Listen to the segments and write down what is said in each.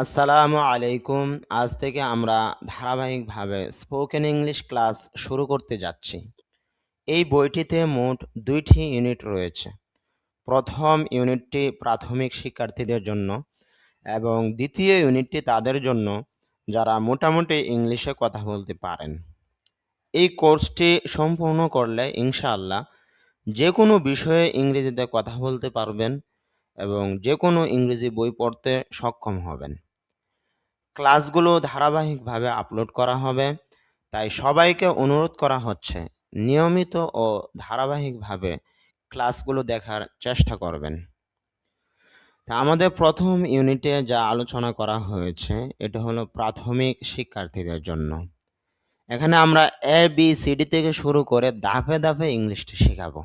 আসসালামু আলাইকুম। আজ থেকে আমরা ধারাবাহিকভাবে স্পোকেন ইংলিশ ক্লাস শুরু করতে যাচ্ছি। এই বইটিতে মোট ২টি ইউনিট রয়েছে। প্রথম ইউনিটটি প্রাথমিক শিক্ষার্থীদের জন্য এবং দ্বিতীয় ইউনিটটি তাদের জন্য যারা মোটামুটি ইংলিশে কথা বলতে পারেন। এই কোর্সটি সম্পূর্ণ করলে ইনশাআল্লাহ যে কোনো বিষয়ে ইংরেজিতে কথা বলতে পারবেন এবং যে কোনো ইংরেজি বই পড়তে সক্ষম হবেন। ক্লাসগুলো ধারাবাহিকভাবে আপলোড করা হবে, তাই সবাইকে অনুরোধ করা হচ্ছে নিয়মিত ও ধারাবাহিকভাবে ক্লাসগুলো দেখার চেষ্টা করবেন। তা আমাদের প্রথম ইউনিটে যা আলোচনা করা হয়েছে এটা হলো প্রাথমিক শিক্ষার্থীদের জন্য। এখানে আমরা ABCD থেকে শুরু করে ধাপে ধাপে ইংলিশটি শেখাবো।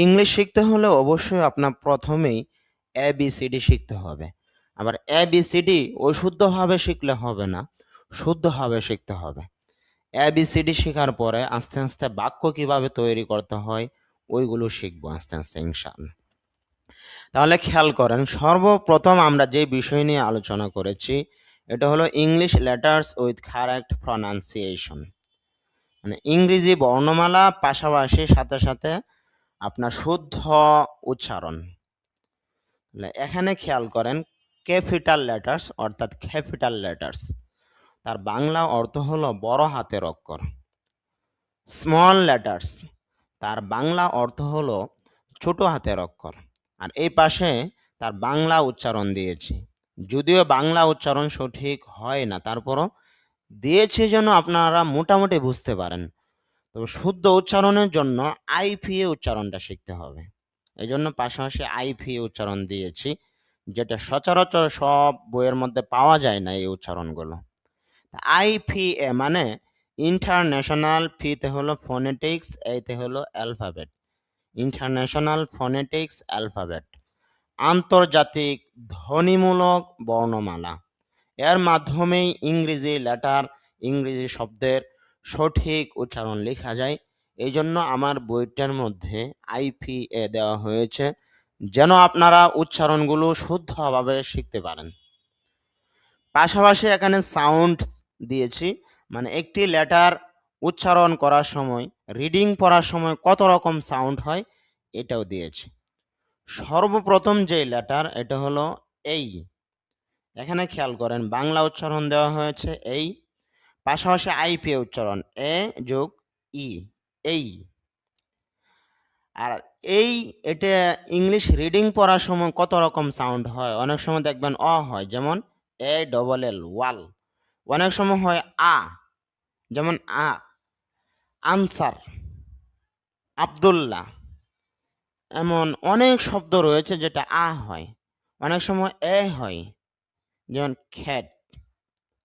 ইংলিশ শিখতে হলে অবশ্যই আপনার প্রথমেই ABCD শিখতে হবে। আবার ABCD শুদ্ধভাবে শিখলে হবে না, শুদ্ধভাবে শিখতে হবে। ABCD শেখার পরে আস্তে আস্তে বাক্য কিভাবে তৈরি করতে হয় ওইগুলো শিখবো আস্তে আস্তে ইনশাআল্লাহ। তাহলে খেয়াল করেন, সর্বপ্রথম আমরা যে বিষয় নিয়ে আলোচনা করেছি এটা হলো English letters with correct pronunciation, মানে ইংরেজি বর্ণমালা পাশাপাশি সাথে সাথে আপনার শুদ্ধ উচ্চারণ। এখানে খেয়াল করেন, ক্যাপিটাল লেটার্স অর্থাৎ ক্যাপিটাল লেটার্স তার বাংলা অর্থ হলো বড় হাতের অক্ষর। স্মল লেটার্স তার বাংলা অর্থ হলো ছোট হাতের অক্ষর। আর এই পাশে তার বাংলা উচ্চারণ দিয়েছি, যদিও বাংলা উচ্চারণ সঠিক হয় না, তারপরও দিয়েছি যেন আপনারা মোটামুটি বুঝতে পারেন। তবে শুদ্ধ উচ্চারণের জন্য আইপিএ উচ্চারণটা শিখতে হবে, এই জন্য পাশাপাশি আইপিএ উচ্চারণ দিয়েছি, যেটা সচরাচর সব বইয়ের মধ্যে পাওয়া যায় না এই উচ্চারণগুলো। আইপিএ মানে ইন্টারন্যাশনাল, ফিতে হলো ফোনেটিক্স, এইতে হলো অ্যালফাবেট। ইন্টারন্যাশনাল ফোনেটিক্স অ্যালফাবেট, আন্তর্জাতিক ধ্বনিমূলক বর্ণমালা। এর মাধ্যমেই ইংরেজি লেটার, ইংরেজি শব্দের সঠিক উচ্চারণ লেখা যায়। এই জন্য আমার বইটার মধ্যে আইপিএ দেওয়া হয়েছে, যেন আপনারা উচ্চারণগুলো শুদ্ধভাবে শিখতে পারেন। পাশাপাশি এখানে সাউন্ড দিয়েছি, মানে একটি লেটার উচ্চারণ করার সময়, রিডিং পড়ার সময় কত রকম সাউন্ড হয় এটাও দিয়েছি। সর্বপ্রথম যে লেটার এটা হলো এই। এখানে খেয়াল করেন, বাংলা উচ্চারণ দেওয়া হয়েছে এই, পাশাপাশি আইপিএ উচ্চারণ এ যোগ ই, এই। আর এই এটা ইংলিশ রিডিং পড়ার সময় কত রকম সাউন্ড হয়, অনেক সময় দেখবেন অ হয়, যেমন ALL ওয়াল। অনেক সময় হয় আ, যেমন আ, আনসার, আব্দুল্লাহ। এমন অনেক শব্দ রয়েছে যেটা আ হয়। অনেক সময় এ হয়, যেমন খ্যাট,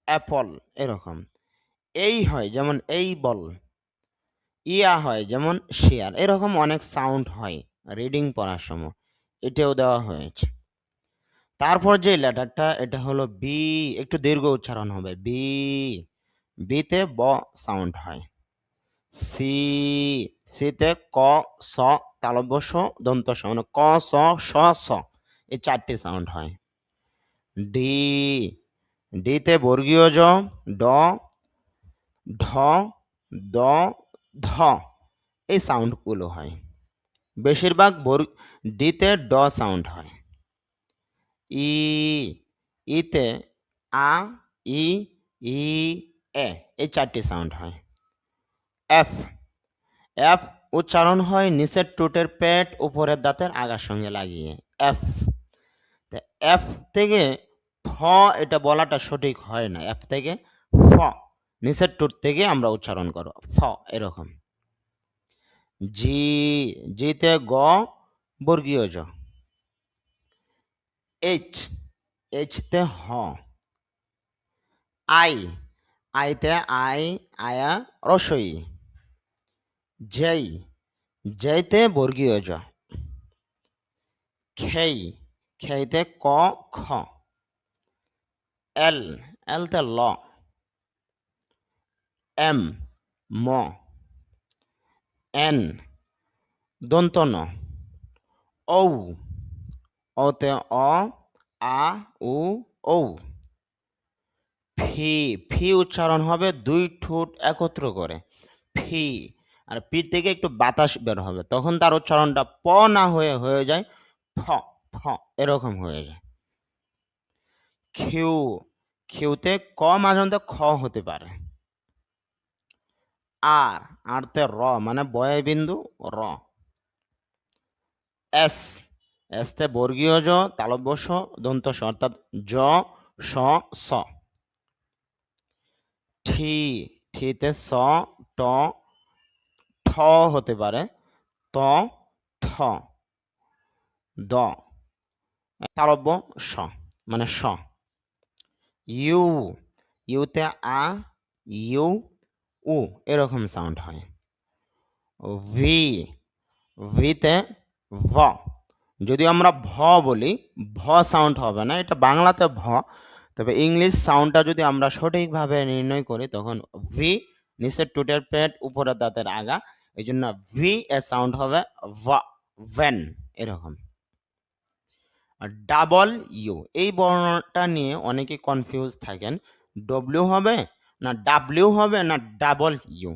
অ্যাপল, এরকম। এই হয়, যেমন এই বল। ইয়া হয়, যেমন শেয়ার। এরকম অনেক সাউন্ড হয় রিডিং পড়ার সময়, এটাও দেওয়া হয়েছে। তারপর যে লেটারটা এটা হলো বি, একটু দীর্ঘ উচ্চারণ হবে বি। বিতে ব সাউন্ড হয়। সি, সিতে ক, স, তালব্য স, দন্ত স, মানে ক, স, স, স, এই 4টি সাউন্ড হয়। ডি, ডিতে বর্গীয় জ, ড, ঢ, দ, ধ, এই সাউন্ডগুলো হয়। বেশিরভাগ ডিতে ড সাউন্ড হয়। ই, ইতে আ, ই, ই, এ, এই 4টি সাউন্ড হয়। এফ, এফ উচ্চারণ হয় নিচের ঠোঁটের পেট উপরের দাঁতের আগার সঙ্গে লাগিয়ে, এফ। এফ থেকে ফ এটা বলাটা সঠিক হয় না, এফ থেকে ফ, নিচের ঠোঁট থেকে আমরা উচ্চারণ করব ফ, এরকম। জি, জিতে গ, বর্গীয় জ। এইচ, এইচতে হ। আই, আইতে আই, আয়া, রসই। জেই, জেইতে বর্গীয় জ। খেই, খেইতে ক, খ। এল, এলতে ল। এম, ম। এন, দন্ত ন। ঔ, ওতে অ, আ, উ, ঔ। ফি, ফি উচ্চারণ হবে দুই ঠোঁট একত্র করে ফি, আর পি থেকে একটু বাতাস বের হবে, তখন তার উচ্চারণটা প না হয়ে হয়ে যায় ফ, ফ এরকম হয়ে যায়। খিউ, খিউতে ক মাঝে খ হতে পারে। আর, আরতে র মানে বয় বিন্দু র। এস, এসতে বর্গীয় জ তালব্য স দন্ত স অর্থাৎ জ স স। ঠি, ঠিতে স ট ঠ হতে পারে ত থ দ তালব্য স মানে স। ইউ, ইউতে আ ইউ উ এরকম সাউন্ড হয়। ভি, ভিতে ভ, যদি আমরা ভ বলি ভ সাউন্ড হবে না, এটা বাংলাতে ভ, তবে ইংলিশ সাউন্ডটা যদি আমরা সঠিকভাবে নির্ণয় করি তখন ভি, নিচের টুটের পেট উপরে দাঁতের আগা, এই জন্য ভি এর সাউন্ড হবে ভ, ভেন এরকম। ডাবল ইউ, এই বর্ণটা নিয়ে অনেকে কনফিউজ থাকেন, ডব্লিউ হবে না ডাব্লিউ হবে না ডাবল ইউ।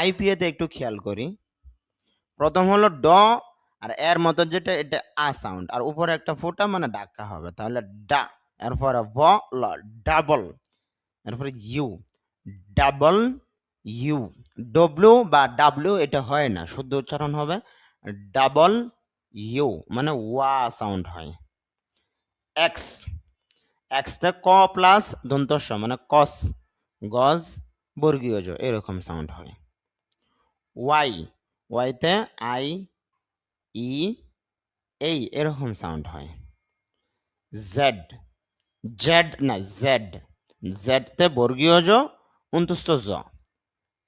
আইপিএতে একটু খেয়াল করি, প্রথম হলো ড, আর এর মতো যেটা এটা আ সাউন্ড, আর উপরে একটা ফোঁটা মানে ডাক্কা হবে, তাহলে ডা, এরপরে ভ ল ডাবল, এরপরে ইউ ডাবল ইউ। ডব্লিউ বা ডাব্লিউ এটা হয় না, শুদ্ধ উচ্চারণ হবে ডাবল ইউ মানে ওয়া সাউন্ড হয়। এক্স, এক্সতে ক প্লাস দন্তস্ব মানে কস, গজ বর্গীয় জ এরকম সাউন্ড হয়। ওয়াই, ওয়াইতে আই ই এই এরকম সাউন্ড হয়। জেড, জেড না জেড, জেডতে বর্গীয় জ অন্তস্থ জ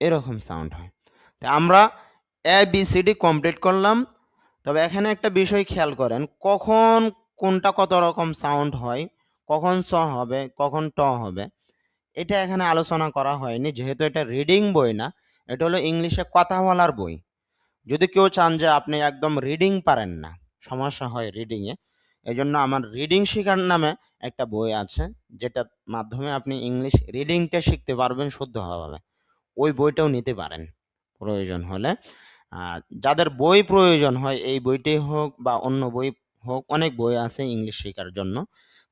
এরকম সাউন্ড হয়। তো আমরা A B C D complete করলাম, তবে এখানে একটা বিষয় খেয়াল করেন, কখন কোনটা কত রকম সাউন্ড হয়, কখন স হবে কখন ট হবে, এটা এখানে আলোচনা করা হয়নি, যেহেতু এটা রিডিং বই না, এটা হলো ইংলিশে কথা বলার বই। যদি কেউ চান যে আপনি একদম রিডিং পারেন না, সমস্যা হয় রিডিংয়ে, এই জন্য আমার রিডিং শেখার নামে একটা বই আছে, যেটার মাধ্যমে আপনি ইংলিশ রিডিংটা শিখতে পারবেন শুদ্ধভাবে, ওই বইটাও নিতে পারেন প্রয়োজন হলে। যাদের বই প্রয়োজন হয়, এই বইটাই হোক বা অন্য বই হোক, অনেক বই আছে ইংলিশ শেখার জন্য,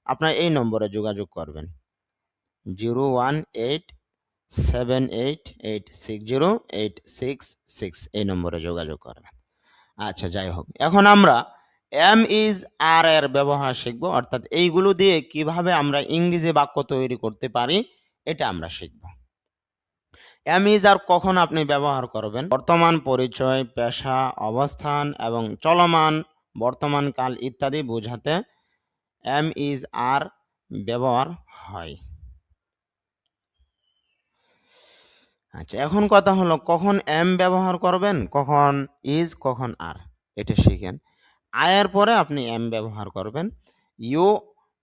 আপনার এই নম্বরে যোগাযোগ করবেন 01887886086 এই নম্বরে যোগাযোগ করবেন। আচ্ছা, যাই হোক, এখন আমরা এম ইজ আর এর ব্যবহার শিখব, অর্থাৎ এইগুলো দিয়ে কিভাবে আমরা ইংরেজি বাক্য তৈরি করতে পারি এটা আমরা শিখব। এম ইজ আর কখন আপনি ব্যবহার করবেন? বর্তমান পরিচয়, পেশা, অবস্থান এবং চলমান বর্তমানকাল ইত্যাদি বোঝাতে এম ইজ আর ব্যবহার হয়। আচ্ছা, এখন কথা হলো কখন এম ব্যবহার করবেন, কখন ইজ, কখন আর, এটা শিখেন। আয়ের পরে আপনি এম ব্যবহার করবেন, ইউ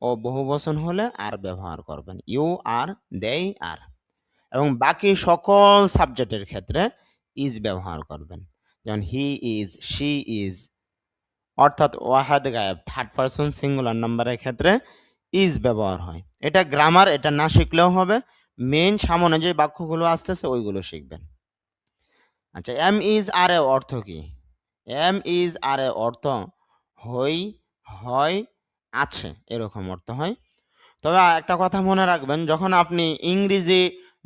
ও বহুবচন হলে আর ব্যবহার করবেন, ইউ আর, দেই আর, এবং বাকি সকল সাবজেক্টের ক্ষেত্রে ইজ ব্যবহার করবেন, যেমন হি ইজ, শি ইজ, অর্থাৎ ওয়াহাদ গায়েব থার্ড পারসন সিঙ্গুলার নাম্বারের ক্ষেত্রে ইজ ব্যবহার হয়। এটা গ্রামার, এটা না শিখলেও হবে, মেইন সামনে যে বাক্যগুলো আসতেছে ওইগুলো শিখবেন। আচ্ছা, এম ইজ আর এ অর্থ কি? এম ইজ আর এ অর্থ হই, হয়, আছে এরকম অর্থ হয়। তবে একটা কথা মনে রাখবেন, যখন আপনি ইংরেজি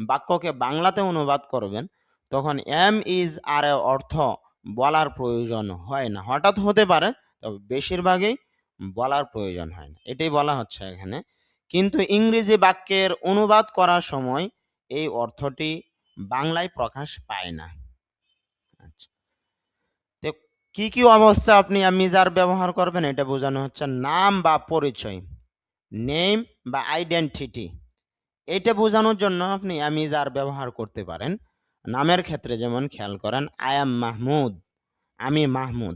বাক্যকে বাংলাতে অনুবাদ করবেন তখন এম ইজ আর এ অর্থ বলার প্রয়োজন হয় না, হঠাৎ হতে পারে, তবে বেশিরভাগই বলার প্রয়োজন হয় না, এটাই বলা হচ্ছে এখানে। কিন্তু ইংরেজি বাক্যের অনুবাদ করার সময় এই অর্থটি বাংলায় প্রকাশ পায় না। আচ্ছা, তো কি কি অবস্থা আপনি এম ইজ আর ব্যবহার করবেন এটা বোঝানো হচ্ছে। নাম বা পরিচয়, নেম বা আইডেন্টিটি, এটা বোঝানোর জন্য আপনি এম ইজ আর ব্যবহার করতে পারেন। নামের ক্ষেত্রে যেমন খেয়াল করেন, আই এম মাহমুদ, আমি মাহমুদ,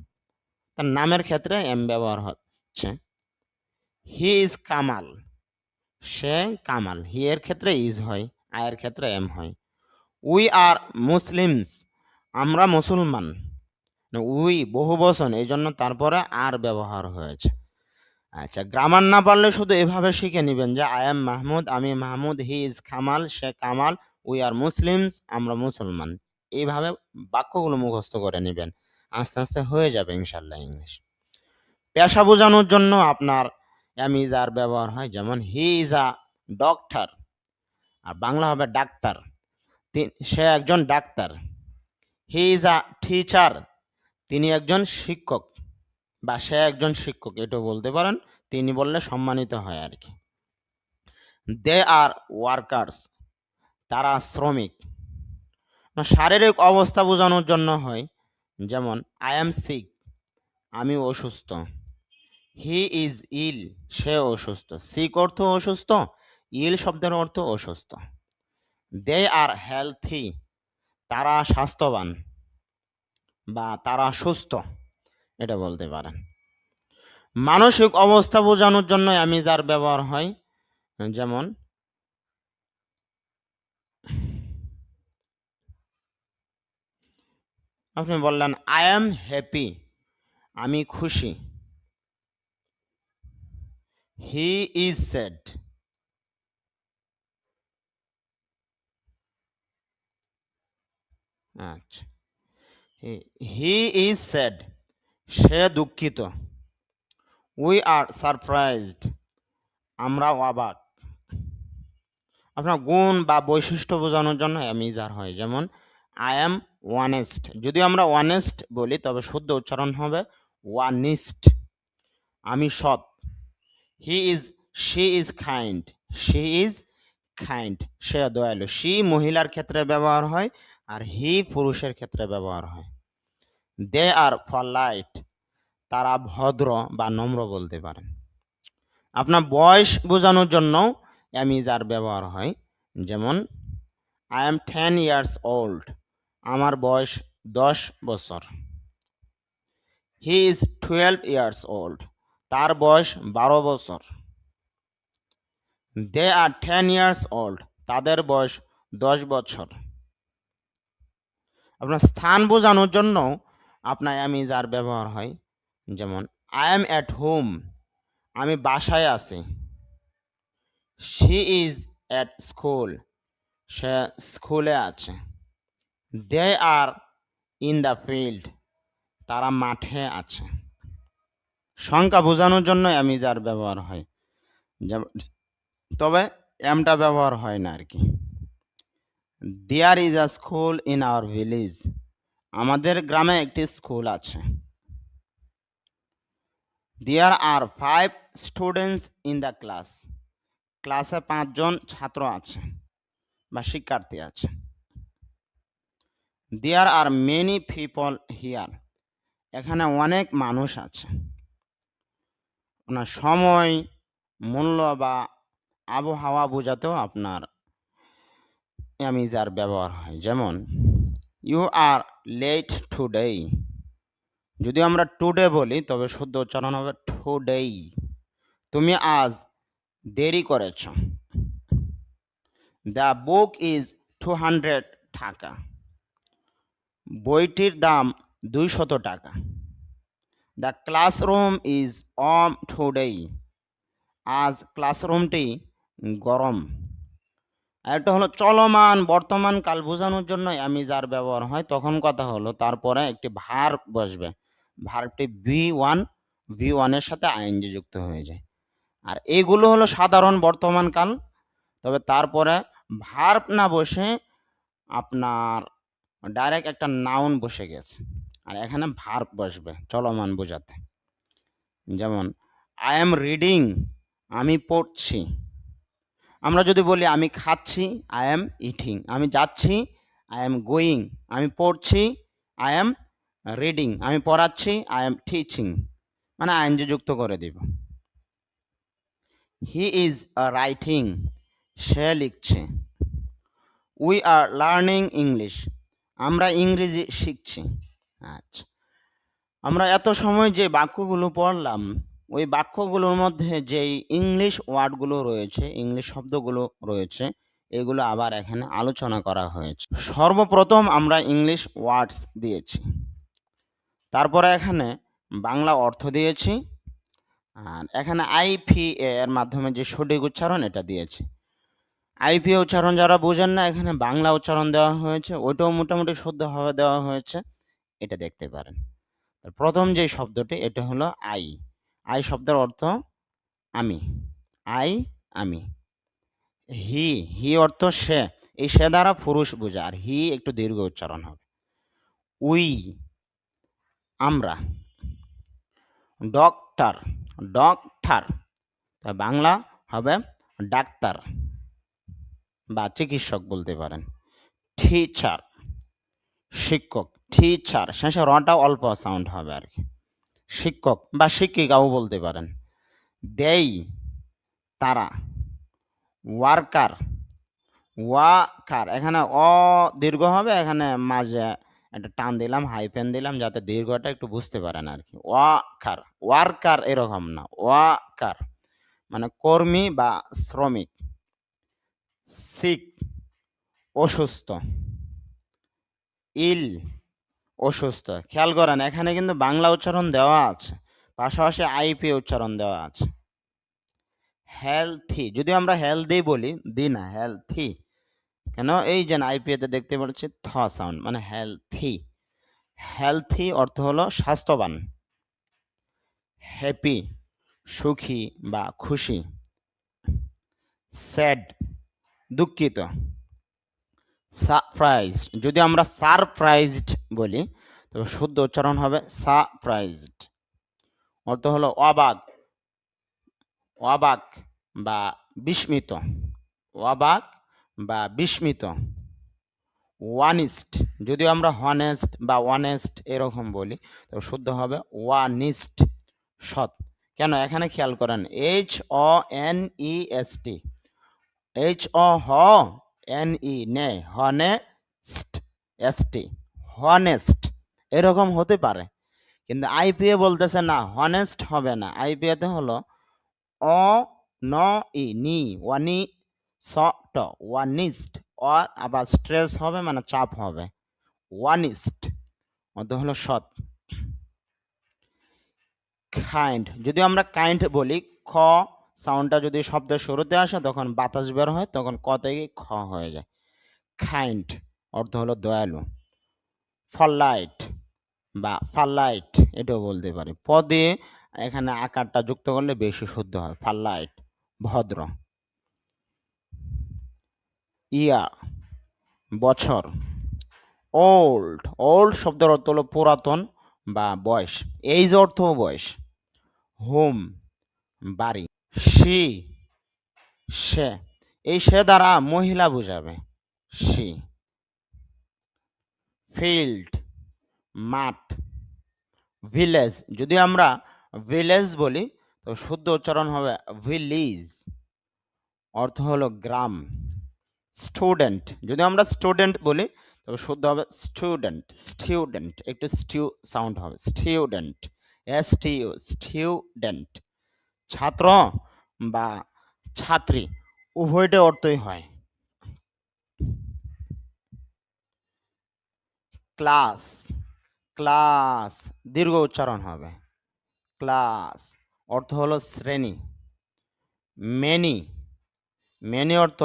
তার নামের ক্ষেত্রে এম ব্যবহার হচ্ছে। হি ইজ কামাল, সে কামাল, হি এর ক্ষেত্রে ইজ হয়, আয়ের ক্ষেত্রে এম হয়। উই আর মুসলিমস, আমরা মুসলমান, উই বহুবচন, এই জন্য তারপরে আর ব্যবহার হয়েছে। আচ্ছা, গ্রামার না পারলে শুধু এভাবে শিখে নিবেন যে আই এম মাহমুদ, আমি Mahmud, he is Kamal, say Kamal, we are Muslims, আমরা মুসলমান। এইভাবে বাক্যগুলো মুখস্থ করে নিবেন। আস্তে আস্তে হয়ে যাবে ইনশাল্লাহ ইংলিশ। পেশা বোঝানোর জন্য আপনার এম ইজ আর ব্যবহার হয়, যেমন হি ইজ আ ডক্টর, আর বাংলা হবে ডাক্তার, সে একজন doctor. He is a teacher, তিনি একজন শিক্ষক, বা সে একজন শিক্ষক এটাও বলতে পারেন, তিনি বললে সম্মানিত হয় আর কি। দে আর ওয়ার্কার্স, তারা শ্রমিক। শারীরিক অবস্থা বোঝানোর জন্য হয়, যেমন আই এম সিক, আমি অসুস্থ। হি ইজ ইল, সে অসুস্থ। সিক অর্থ অসুস্থ, ইল শব্দের অর্থ অসুস্থ। দে আর হেলথি, তারা স্বাস্থ্যবান বা তারা সুস্থ, এটা বলতে পারেন। মানসিক অবস্থা বোঝানোর জন্য আমি যার ব্যবহার হয়, যেমন আপনি বললেন আই এম হ্যাপি, আমি খুশি। হি ইজ স্যাড, আচ্ছা, হি ইজ স্যাড, সে দুঃখিত। উই আর সারপ্রাইজড, আমরা অবাক। আপনার গুণ বা বৈশিষ্ট্য বোঝানোর জন্য আমি যার হয়, যেমন আই এম ওয়ানেস্ট, যদি আমরা ওয়ানেস্ট বলি তবে শুদ্ধ উচ্চারণ হবে ওয়ানিস্ট, আমি সৎ। He is, she is kind, she is kind, সে দয়ালু। শি মহিলার ক্ষেত্রে ব্যবহার হয়, আর হি পুরুষের ক্ষেত্রে ব্যবহার হয়। দে আর পলাইট, তারা ভদ্র বা নম্র বলতে পারেন। আপনার বয়স বোঝানোর জন্য আমি যার ব্যবহার হয়, যেমন আই এম 10 ইয়ার্স ওল্ড, আমার বয়স 10 বছর। হি ইজ 12 ইয়ার্স ওল্ড, তার বয়স 12 বছর। দে আর 10 ইয়ার্স ওল্ড, তাদের বয়স 10 বছর। আপনার স্থান বোঝানোর জন্য আপনার আমি যার ব্যবহার হয়, যেমন আই এম অ্যাট হোম, আমি বাসায় আছি। শি ইজ অ্যাট স্কুল, সে স্কুলে আছে। দে আর ইন দ্য ফিল্ড, তারা মাঠে আছে। সংখ্যা বোঝানোর জন্য আমি যার ব্যবহার হয়, যেমন, তবে এমটা ব্যবহার হয় না আর কি। There is a school in our village, আমাদের গ্রামে একটি স্কুল আছে। There are 5 students in the class, ক্লাসে 5 জন ছাত্র আছে বা শিক্ষার্থী আছে। There are many people here, এখানে অনেক মানুষ আছে। আপনার সময়, মূল্য বা আবহাওয়া বোঝাতেও আপনার আমি যার ব্যবহার হয়, যেমন ইউ আর লেট টুডে, যদি আমরা টুডে বলি তবে শুদ্ধ উচ্চারণ হবে টুডেই, তুমি আজ দেরি করেছ। দ্য বুক ইজ 200 টাকা, বইটির দাম 200 টাকা। The classroom is warm today, আজ ক্লাসরুমটি গরম। একটা হলো চলমান বর্তমান কাল বোঝানোর জন্য আমি যার ব্যবহার হয়, তখন কথা হলো তারপরে একটি ভার্ব বসবে, ভার্বটি ভি ওয়ানের সাথে আইএনজি যুক্ত হয়ে যায়। আর এইগুলো হলো সাধারণ বর্তমান কাল, তবে তারপরে ভার্ব না বসে আপনার ডাইরেক্ট একটা নাউন বসে গেছে, আর এখানে ভার্ব বসবে চলমান বোঝাতে, যেমন আই এম রিডিং, আমি পড়ছি। আমরা যদি বলি আমি খাচ্ছি, আই এম ইটিং। আমি যাচ্ছি, আই এম গোয়িং। আমি পড়ছি, আই এম রিডিং। আমি পড়াচ্ছি, আই এম টিচিং, মানে আইএনজি যুক্ত করে দিব। হি ইজ রাইটিং, সে লিখছে। উই আর লার্নিং ইংলিশ, আমরা ইংরেজি শিখছি। আচ্ছা, আমরা এত সময় যে বাক্যগুলো পড়লাম, ওই বাক্যগুলোর মধ্যে যেই ইংলিশ ওয়ার্ডগুলো রয়েছে, ইংলিশ শব্দগুলো রয়েছে, এগুলো আবার এখানে আলোচনা করা হয়েছে। সর্বপ্রথম আমরা ইংলিশ ওয়ার্ডস দিয়েছি, তারপরে এখানে বাংলা অর্থ দিয়েছি, আর এখানে আইপিএ এর মাধ্যমে যে সঠিক উচ্চারণ এটা দিয়েছে। আইপিএ উচ্চারণ যারা বোঝেন না, এখানে বাংলা উচ্চারণ দেওয়া হয়েছে, ওইটাও মোটামুটি শুদ্ধভাবে দেওয়া হয়েছে, এটা দেখতে পারেন। প্রথম যে শব্দটি এটা হলো আই। আই শব্দের অর্থ আমি। আই আমি। হি, হি অর্থ সে। এই সে দ্বারা পুরুষ বোঝা, আর হি একটু দীর্ঘ উচ্চারণ হবে। উই আমরা। ডক্টর, ডক্টর বাংলা হবে ডাক্তার বা চিকিৎসক বলতে পারেন। টিচার শিক্ষক, টিচার শেষে রটা অল্প সাউন্ড হবে আর কি। শিক্ষক বা শিক্ষিকাও বলতে পারেন। দেই তারা। ওয়ার্কার, ওয়াকার এখানে অ দীর্ঘ হবে, এখানে মাঝে একটা টান দিলাম, হাইফেন দিলাম যাতে দীর্ঘটা একটু বুঝতে পারেন আর কি। ওয়াকার, ওয়ার্কার এরকম না, ওয়াকার মানে কর্মী বা শ্রমিক। সিক অসুস্থ। ইল অসুস্থ। খেয়াল করেন এখানে কিন্তু বাংলা উচ্চারণ দেওয়া আছে, পাশাপাশি আইপি উচ্চারণ দেওয়া আছে। হেলথি, যদি আমরা হেলদি বলি, দি না, হেলথি কেন, এই যে আইপিএতে দেখতে পাচ্ছি থ সাউন্ড, মানে হেলথি। হেলথি অর্থ হলো স্বাস্থ্যবান। হ্যাপি সুখী বা খুশি। স্যাড দুঃখিত। সারপ্রাইজ, যদি আমরা সারপ্রাইজড বলি তবে শুদ্ধ উচ্চারণ হবে সারপ্রাইজড। অর্থ হলো অবাক, অবাক বা বিস্মিত, অবাক বা বিস্মিত। ওয়ানিস্ট, যদি আমরা হনেস্ট বা অনেস্ট এরকম বলি তো শুদ্ধ হবে ওয়ানিস্ট, সৎ। কেন এখানে খেয়াল করেন H O N E S T, H O হ এন ই নে, হনেস্ট এস টি, হনেস্ট এরকম হতে পারে, কিন্তু আইপিএ বলতেছে না, হনেস্ট হবে না, আইপিএতে হলো অ ন ই নি, ওয়ানি স ট, ওয়ানিস্ট। অর আবার স্ট্রেস হবে মানে চাপ হবে, ওয়ানিস্ট অর্থ হলো সৎ। কাইন্ড, যদি আমরা কাইন্ড বলি, খ সাউন্ডটা যদি শব্দের শুরুতে আসে তখন বাতাস বের হয়, তখন ক থেকে খ হয়ে যায়। কাইন্ড অর্থ হলো দয়ালু। ফলাইট বা ফালাইট এটাও বলতে পারি, পদে এখানে আকারটা যুক্ত করলে বেশি শুদ্ধ হয়, ফালাইট ভদ্র। ইয়া বছর। ওল্ড, ওল্ড শব্দের অর্থ হলো পুরাতন বা বয়স, এইজ অর্থ বয়স। হোম বাড়ি। সি সে, এই সে দ্বারা মহিলা বোঝাবে, সি। ফিল্ড মাঠ। ভিলেজ, যদি আমরা ভিলেজ বলি তো শুদ্ধ উচ্চারণ হবে ভিলিজ, অর্থ হলো গ্রাম। স্টুডেন্ট, যদি আমরা স্টুডেন্ট বলি তবে শুদ্ধ হবে স্টুডেন্ট, স্টুডেন্ট একটু স্টিউ সাউন্ড হবে, student, S T U, student. ছাত্র বা ছাত্রী উভয়টা অর্থই হয়। ক্লাস, ক্লাস দীর্ঘ উচ্চারণ হবে, ক্লাস অর্থ হলো শ্রেণী। মেনি, মেনি অর্থ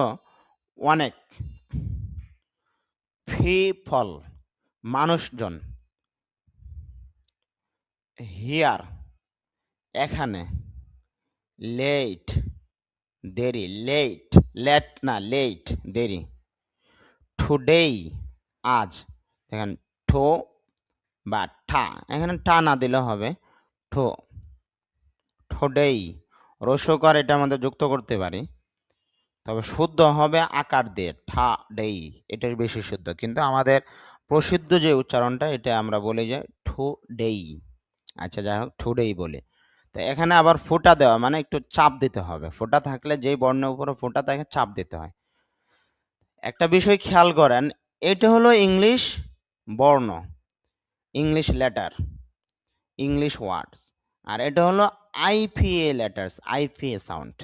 অনেক। পিপল মানুষজন। হিয়ার এখানে। লেট দেরি, লেট, লেট না লেট দেরি। টুডেই আজ, দেখেন ঠো বা ঠা, এখানে ঠা না দিলে হবে ঠো, ঠোডেই। রসকার এটা আমাদের যুক্ত করতে পারি, তবে শুদ্ধ হবে আকার দিয়ে ঠা ডেই, এটার বেশি শুদ্ধ, কিন্তু আমাদের প্রসিদ্ধ যে উচ্চারণটা এটা আমরা বলি যে ঠু ডেই। আচ্ছা যাই হোক, ঠুডেই বলে। তো এখানে আবার ফোঁটা দেওয়া মানে একটু চাপ দিতে হবে, ফোঁটা থাকলে যেই বর্ণের উপরে ফোঁটা থাকে চাপ দিতে হয়। একটা বিষয় খেয়াল করেন, এটা হলো ইংলিশ বর্ণ, ইংলিশ লেটার, ইংলিশ ওয়ার্ডস, আর এটা হলো IPA letters, IPA sound.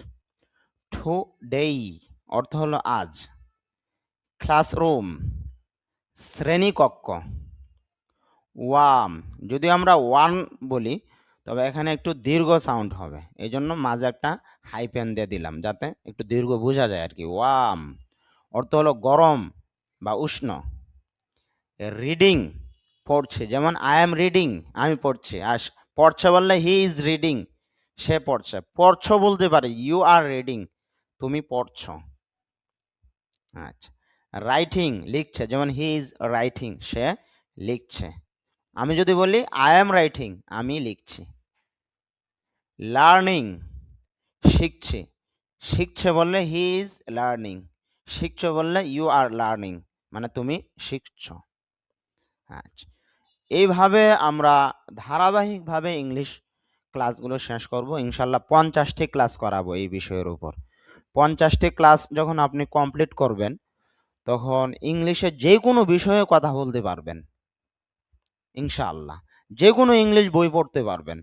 Today অর্থ হলো আজ। ক্লাসরুম শ্রেণীকক্ষ। ওয়াম, যদি আমরা ওয়ান বলি তবে এখানে একটু দীর্ঘ সাউন্ড হবে, এই জন্য মাঝে একটা হাইপেন দিয়ে দিলাম যাতে একটু দীর্ঘ বোঝা যায় আর কি। ওয়ার্ম অর্থ হলো গরম বা উষ্ণ। রিডিং পড়ছে, যেমন আই এম রিডিং আমি পড়ছি, আর পড়ছে বললে হি ইজ রিডিং সে পড়ছে। পড়ছ বলতে পারি ইউ আর রিডিং তুমি পড়ছ। আচ্ছা, রাইটিং লিখছে, যেমন হি ইজ রাইটিং সে লিখছে। আমি যদি বলি আই এম রাইটিং আমি লিখছি। লার্নিং শিখছে, শিখছে বললে হি ইজ লার্নিং, শিখছো বললে ইউ আর লার্নিং মানে তুমি শিখছ। আচ্ছা, এইভাবে আমরা ধারাবাহিকভাবে ইংলিশ ক্লাসগুলো শেষ করব ইনশাল্লাহ। 50টি ক্লাস করাবো এই বিষয়ের উপর। 50টি ক্লাস যখন আপনি কমপ্লিট করবেন তখন ইংলিশে যে কোনো বিষয়ে কথা বলতে পারবেন ইনশাআল্লাহ। যে কোনো ইংলিশ বই পড়তে পারবেন।